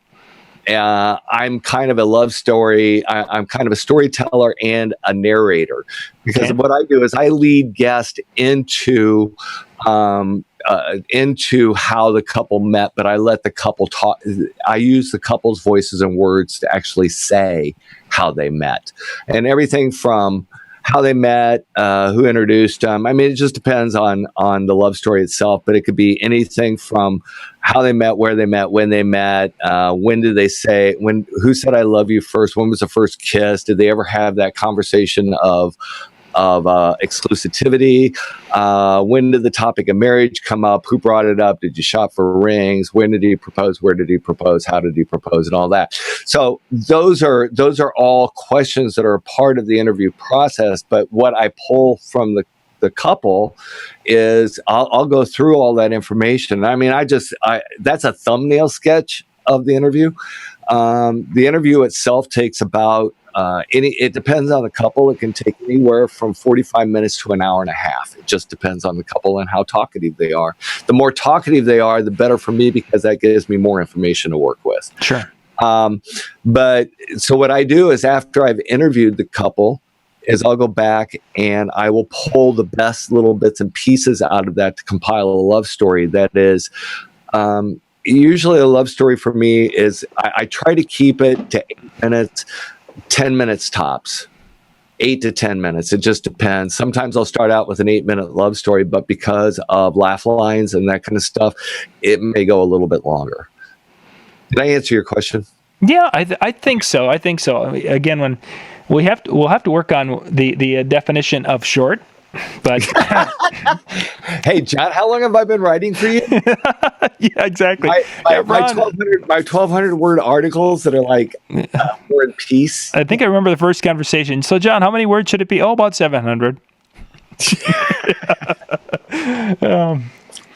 I'm kind of a love story. I'm kind of a storyteller and a narrator, because what I do is I lead guests into how the couple met, but I let the couple talk. I use the couple's voices and words to actually say how they met, and everything from how they met, who introduced them. I mean, it just depends on the love story itself, but it could be anything from how they met, where they met, when they met, when did they say, who said I love you first, when was the first kiss, did they ever have that conversation of exclusivity, when did the topic of marriage come up, who brought it up, did you shop for rings, when did he propose, where did he propose, how did he propose, and all that. So those are all questions that are a part of the interview process. But what I pull from the couple is I'll go through all that information. I mean, that's a thumbnail sketch of the interview. The interview itself takes about it depends on the couple. It can take anywhere from 45 minutes to an hour and a half. It just depends on the couple and how talkative they are. The more talkative they are, the better for me, because that gives me more information to work with. Sure. But so what I do is, after I've interviewed the couple, is I'll go back and I will pull the best little bits and pieces out of that to compile a love story that is, usually a love story for me is I try to keep it to 8 minutes, 10 minutes tops. 8 to 10 minutes. It just depends. Sometimes I'll start out with an 8-minute love story, but because of laugh lines and that kind of stuff, it may go a little bit longer. Did I answer your question? Yeah, I think so. I think so. I mean, again, when we'll have to work on the definition of short. But hey, John, how long have I been writing for you? Yeah, exactly. My 1,200 word articles that are like War and Peace. I think I remember the first conversation. So, John, how many words should it be? Oh, about 700.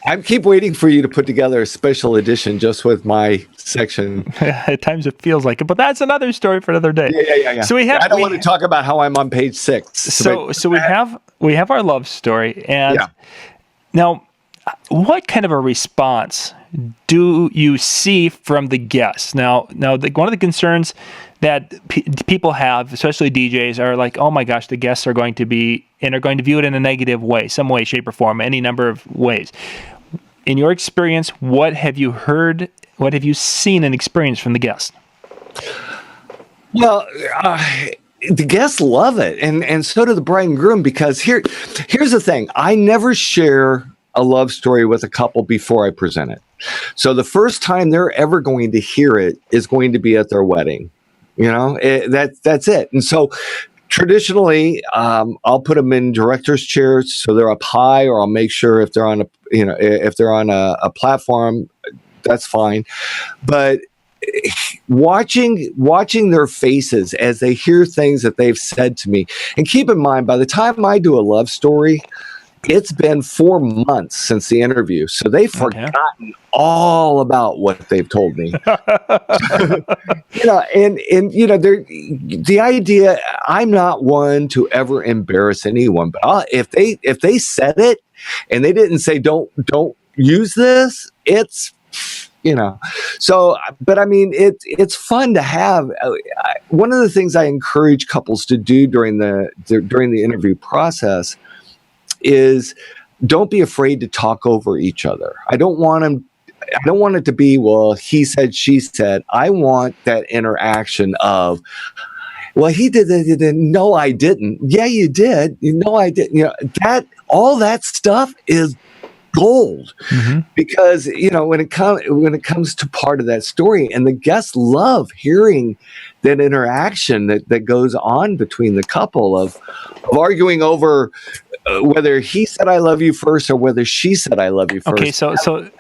I keep waiting for you to put together a special edition just with my section. At times it feels like it, but that's another story for another day. Yeah. So I don't want to talk about how I'm on page 6. So we have our love story, and Yeah. now, what kind of a response do you see from the guests? Now, one of the concerns that people have, especially DJs, are like, oh my gosh, the guests are going to view it in a negative way, some way, shape, or form, any number of ways. In your experience, what have you heard? What have you seen and experienced from the guests? Well, the guests love it, and so do the bride and groom, because here's the thing. I never share a love story with a couple before I present it. So the first time they're ever going to hear it is going to be at their wedding. That's it. And so traditionally, I'll put them in director's chairs so they're up high, or I'll make sure if they're on a platform, that's fine. But watching their faces as they hear things that they've said to me, and keep in mind, by the time I do a love story, it's been 4 months since the interview, so they've forgotten all about what they've told me. The idea, I'm not one to ever embarrass anyone, but if they said it and they didn't say don't use this, it's so. But I mean, it's fun to have. One of the things I encourage couples to do during the interview process is don't be afraid to talk over each other. I don't want it to be, well, he said, she said. I want that interaction of, well, he did it. No, I didn't. Yeah, you did. No, I didn't. All that stuff is gold, because when it comes to part of that story, and the guests love hearing that interaction that goes on between the couple of arguing over whether he said I love you first or whether she said I love you first. Okay, so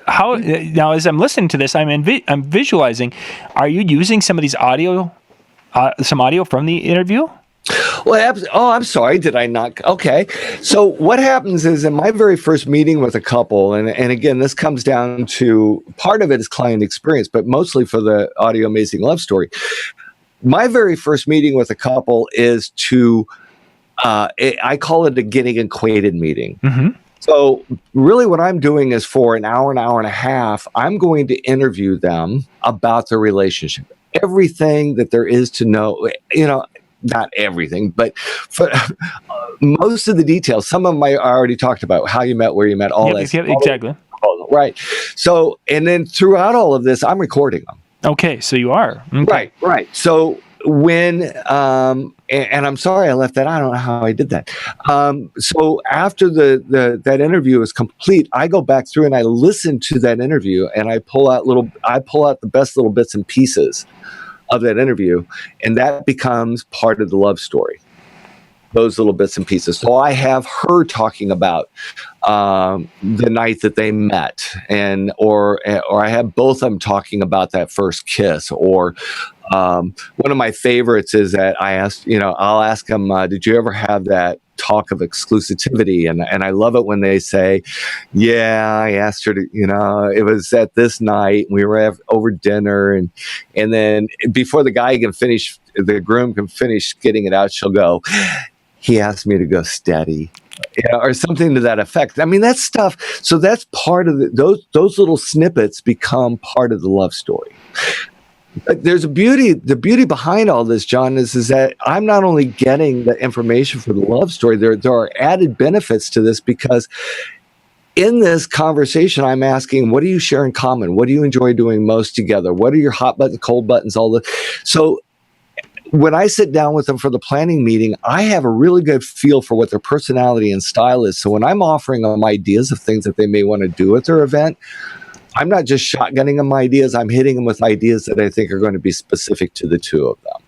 how now, as I'm listening to this, I'm visualizing. Are you using some of these audio from the interview? Well, I'm sorry. Did I not? Okay. So what happens is, in my very first meeting with a couple, and again, this comes down to, part of it is client experience, but mostly for the AudioMazing Love Story. My very first meeting with a couple is I call it a getting acquainted meeting. So really what I'm doing is, for an hour and a half, I'm going to interview them about their relationship. Everything that there is to know, not everything, but for most of the details. Some of them I already talked about, how you met, where you met, all that. Yep, exactly. Right. So, and then throughout all of this, I'm recording them. Okay, so you are. Okay. Right. So when, and I'm sorry I left that. I don't know how I did that. So after that interview is complete, I go back through and I listen to that interview, and I pull out the best little bits and pieces of that interview, and that becomes part of the love story. Those little bits and pieces. So I have her talking about the night that they met, or I have both of them talking about that first kiss. Or one of my favorites is that I'll ask them, did you ever have that talk of exclusivity? And I love it when they say, yeah, I asked her to, it was at this night, we were over dinner, and then before the groom can finish getting it out, she'll go, he asked me to go steady, or something to that effect. I mean, that's stuff. So that's part of those little snippets become part of the love story. There's the beauty behind all this, John, is that I'm not only getting the information for the love story, there are added benefits to this, because in this conversation, I'm asking, what do you share in common? What do you enjoy doing most together? What are your hot buttons, cold buttons, all the, so when I sit down with them for the planning meeting, I have a really good feel for what their personality and style is. So when I'm offering them ideas of things that they may want to do at their event, I'm not just shotgunning them ideas. I'm hitting them with ideas that I think are going to be specific to the two of them.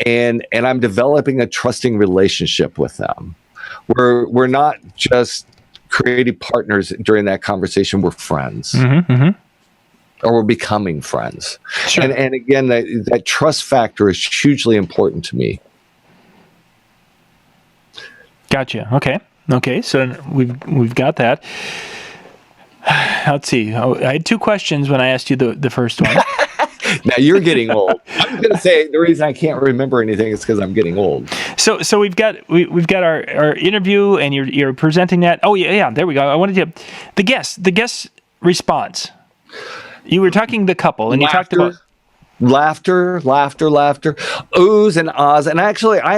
And I'm developing a trusting relationship with them. We're not just creative partners during that conversation. We're friends. Or we're becoming friends. Sure. And again, that trust factor is hugely important to me. Gotcha. Okay. So we've got that. Let's see. I had two questions when I asked you the first one. Now you're getting old. I'm going to say the reason I can't remember anything is because I'm getting old. So we've got our interview, and you're presenting that. Oh yeah. There we go. I wanted to the guest response. You were talking the couple, and you talked about laughter, oohs and ahs. And actually, I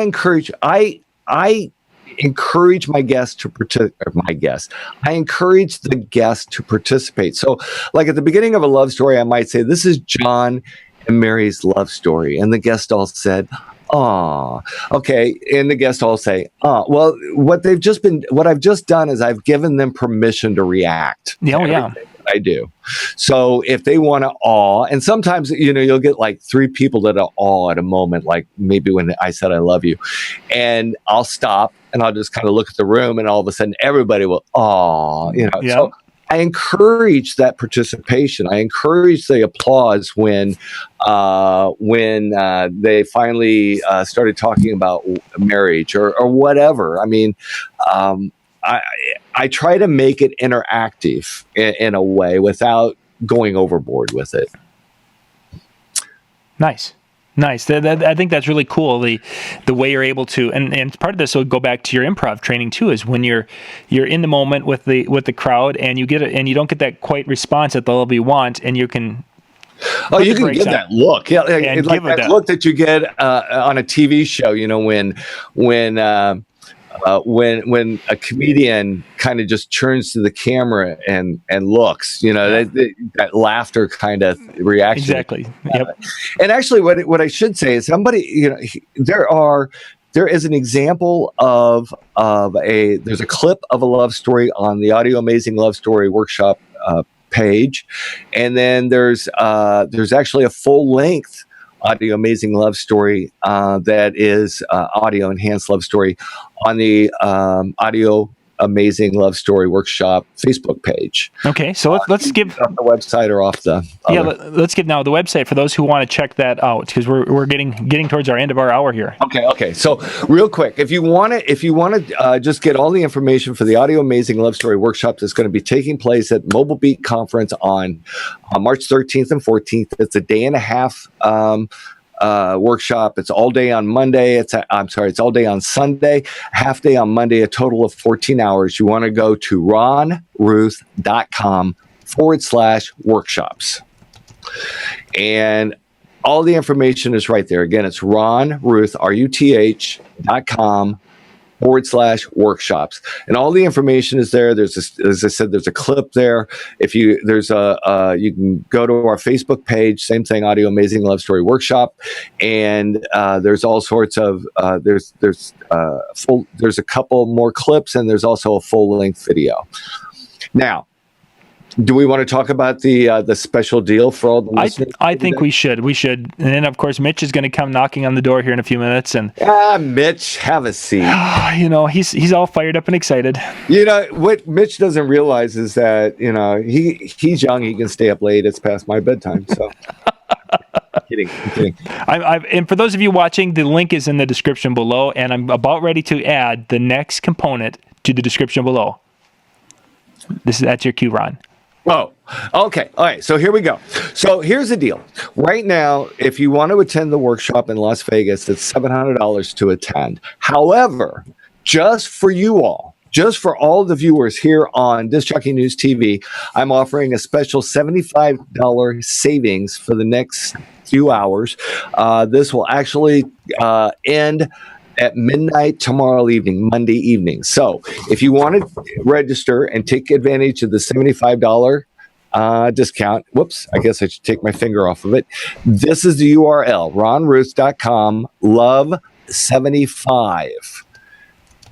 encourage my guests to participate. I encourage the guests to participate. So, like at the beginning of a love story, I might say, "This is John and Mary's love story," and the guest all said, "Aw, okay," and the guests all say, "Ah." Well, what I've just done is I've given them permission to react. Oh yeah. I do. So if they want to awe, and sometimes, you'll get like 3 people that are awe at a moment, like maybe when I said I love you, and I'll stop and I'll just kind of look at the room, and all of a sudden everybody will awe, Yeah. So I encourage that participation. I encourage the applause when they finally started talking about marriage or whatever. I mean, I try to make it interactive in a way without going overboard with it. Nice. I think that's really cool. The way you're able to, and part of this will go back to your improv training too, is when you're in the moment with the crowd, and you don't get that quite response at the level you want, and you can. Oh, you can get that look. Yeah, like that look that you get on a TV show. When a comedian kind of just turns to the camera and looks, that laughter kind of reaction. Exactly. Yep. And actually, what I should say is there is an example of there's a clip of a love story on the AudioMazing Love Story workshop page, and then there's actually a full length AudioMazing Love Story that is audio enhanced love story on the AudioMazing Love Story workshop Facebook page. Okay, so let's give off the website or off the let's give now the website for those who want to check that out, because we're getting towards our end of our hour here. Okay. So real quick, if you want to just get all the information for the AudioMazing Love Story workshop that's going to be taking place at Mobile Beat Conference on March 13th and 14th. It's a day and a half workshop. It's all day on Monday. It's all day on Sunday, half day on Monday, a total of 14 hours. You want to go to ronruth.com/workshops. And all the information is right there. Again, it's ronruth, RUTH.com/workshops. And all the information is there. As I said, there's a clip there. You can go to our Facebook page, same thing, AudioMazing Love Story Workshop. And there's all sorts of, there's a couple more clips, and there's also a full length video. Now, do we want to talk about the special deal for all the listeners? I think we should. And then, of course, Mitch is going to come knocking on the door here in a few minutes. And Mitch, have a seat. He's all fired up and excited. What Mitch doesn't realize is that he's young. He can stay up late. It's past my bedtime. So. I'm kidding. And for those of you watching, the link is in the description below, and I'm about ready to add the next component to the description below. That's your cue, Ron. Oh, okay. All right. So here we go. So here's the deal. Right now, if you want to attend the workshop in Las Vegas, it's $700 to attend. However, just for you all, just for all the viewers here on Disc Jockey News TV, I'm offering a special $75 savings for the next few hours. This will actually end at midnight tomorrow evening, Monday evening. So if you want to register and take advantage of the $75 discount, whoops, I guess I should take my finger off of it. This is the URL, ronruth.com, love 75.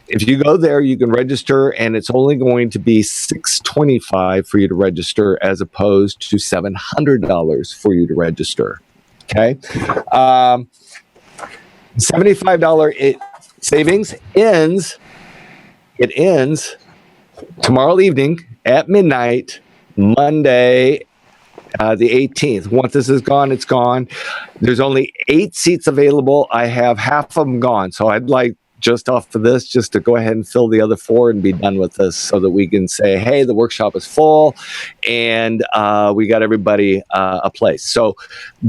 If you go there, you can register, and it's only going to be $625 for you to register, as opposed to $700 for you to register. Okay, $75 savings ends. It ends tomorrow evening at midnight, Monday, the 18th. Once this is gone, it's gone. There's only 8 seats available. I have half of them gone, so I'd like, just off of this, just to go ahead and fill the other 4 and be done with this, so that we can say, hey, the workshop is full and we got everybody a place. So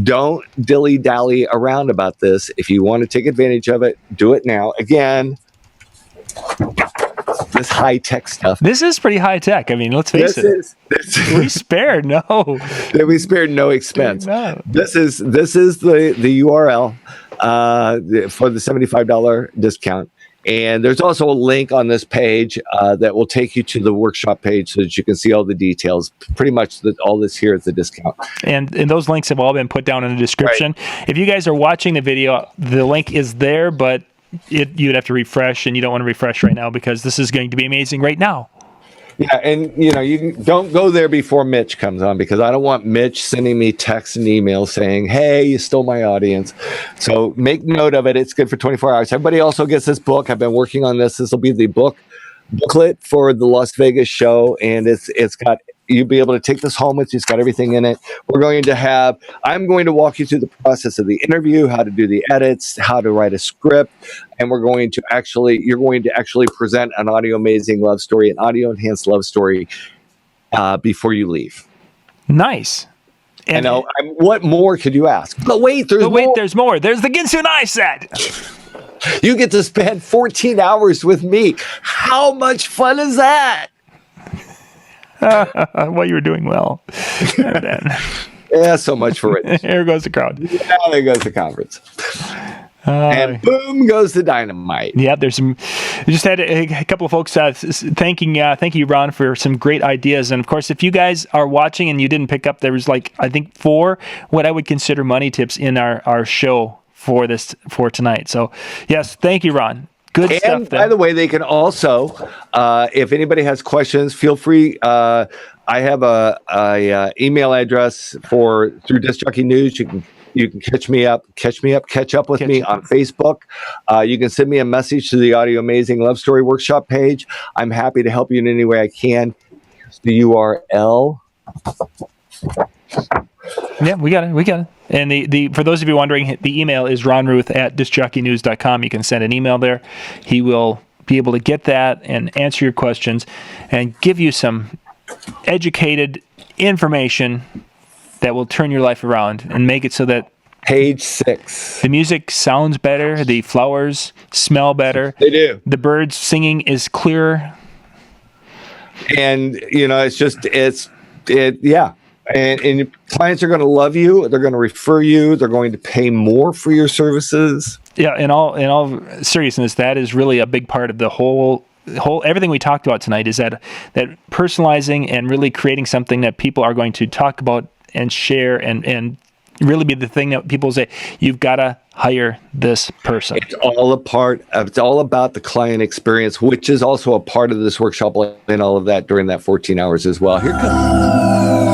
don't dilly-dally around about this. If you want to take advantage of it, do it now. Again, this high-tech stuff. This is pretty high-tech. I mean, let's face it. We spared no. We spared no expense. No. This is the URL for the $75 discount. And there's also a link on this page that will take you to the workshop page so that you can see all the details. Pretty much all this here is the discount. And those links have all been put down in the description. Right. If you guys are watching the video, the link is there, but you'd have to refresh, and you don't want to refresh right now because this is going to be amazing right now. Yeah, and you don't go there before Mitch comes on, because I don't want Mitch sending me texts and emails saying, hey, you stole my audience. So make note of it. It's good for 24 hours. Everybody also gets this book. I've been working on this. This will be the booklet for the Las Vegas show, and it's got, you'll be able to take this home with you. It's got everything in it. I'm going to walk you through the process of the interview, how to do the edits, how to write a script, and you're going to actually present an AudioMazing love story, an audio enhanced love story before you leave. Nice. And what more could you ask? But wait, there's more. There's the Ginsu set. You get to spend 14 hours with me. How much fun is that? Well, you were doing well. Yeah, so much for it. Here goes the crowd. Yeah, there goes the conference. And boom goes the dynamite. Yeah, we just had a couple of folks thank you, Ron, for some great ideas. And of course, if you guys are watching and you didn't pick up, there was I think 4 what I would consider money tips in our show for tonight. So yes, thank you, Ron. Good stuff. And by the way, they can also, if anybody has questions, feel free. I have a email address through Disc Jockey News. You can catch up with me on Facebook. You can send me a message to the AudioMazing Love Story Workshop page. I'm happy to help you in any way I can. Here's the URL. Yeah, we got it. And the for those of you wondering, the email is ronruth@discjockeynews.com. You can send an email there. He will be able to get that and answer your questions and give you some educated information that will turn your life around and make it so that page 6. The music sounds better. The flowers smell better. They do. The birds singing is clearer. And yeah. And clients are going to love you. They're going to refer you. They're going to pay more for your services. Yeah, in all seriousness, that is really a big part of the whole everything we talked about tonight, is that personalizing and really creating something that people are going to talk about and share and really be the thing that people say, you've got to hire this person. It's all about the client experience, which is also a part of this workshop and all of that during that 14 hours as well. Here comes